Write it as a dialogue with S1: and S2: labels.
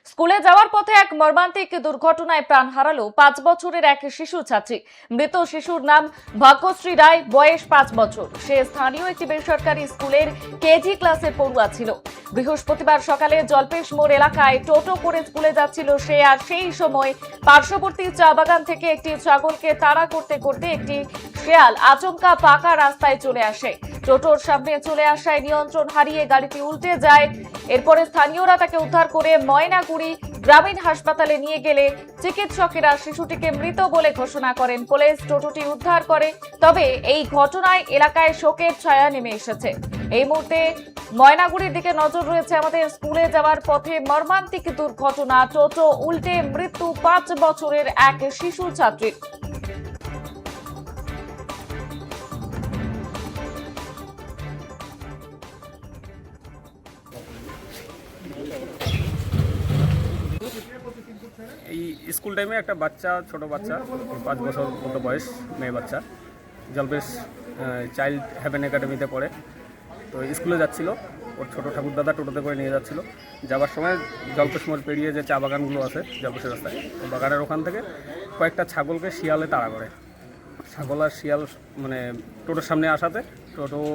S1: স্কুলে যাওয়ার পথে এক মর্মান্তিক দুর্ঘটনায় প্রাণ হারালো ৫ বছরের এক শিশু ছাত্রী। মৃত শিশুর নাম ভাগ্যশ্রী রায়, বয়স ৫ বছর। সে স্থানীয় একটি বেসরকারি স্কুলের কেজি ক্লাসের পড়ুয়া ছিল। বৃহস্পতিবার সকালে জলপেশ মোড় এলাকায় টোটো করে স্কুলে যাচ্ছিল সে, আর সেই সময় পার্শ্ববর্তী চা বাগান থেকে একটি ছাগলকে তাড়া করতে করতে একটি শেয়াল আচমকা পাকা রাস্তায় চলে আসে। টোটোর সামনে চলে আসায় নিয়ন্ত্রণ হারিয়ে গাড়িটি উল্টে যায়। এরপরে স্থানীয়রা তাকে উদ্ধার করে ময়নাগুড়ি গ্রামীণ হাসপাতালে নিয়ে গেলে চিকিৎসকেরা শিশুটিকে মৃত বলে ঘোষণা করেন। পুলিশ টোটোটি উদ্ধার করে। তবে এই ঘটনায় এলাকায় শোকের ছায়া নেমে এসেছে। এই মুহূর্তে ময়নাগুড়ির দিকে নজর রয়েছে আমাদের। স্কুলে যাওয়ার পথে মর্মান্তিক দুর্ঘটনা, টোটো উল্টে মৃত্যু ৫ বছরের এক শিশু ছাত্রীর।
S2: এই স্কুল টাইমে একটা বাচ্চা, ছোট বাচ্চা, ৫ বছর মতো বয়স, মেয়ে বাচ্চা, জলপেশ চাইল্ড হেভেন একাডেমিতে পড়ে। তো স্কুলে যাচ্ছিল, ওর ছোটো ঠাকুরদাদা টোটোতে করে নিয়ে যাচ্ছিল। যাওয়ার সময় জলপেশ মোড় পেরিয়ে যে চা বাগানগুলো আছে জলপেশের রাস্তায়, তো বাগানের ওখান থেকে কয়েকটা ছাগলকে শিয়ালে তাড়া করে। ছাগল আর শিয়াল মানে টোটোর সামনে আসাতে টোটো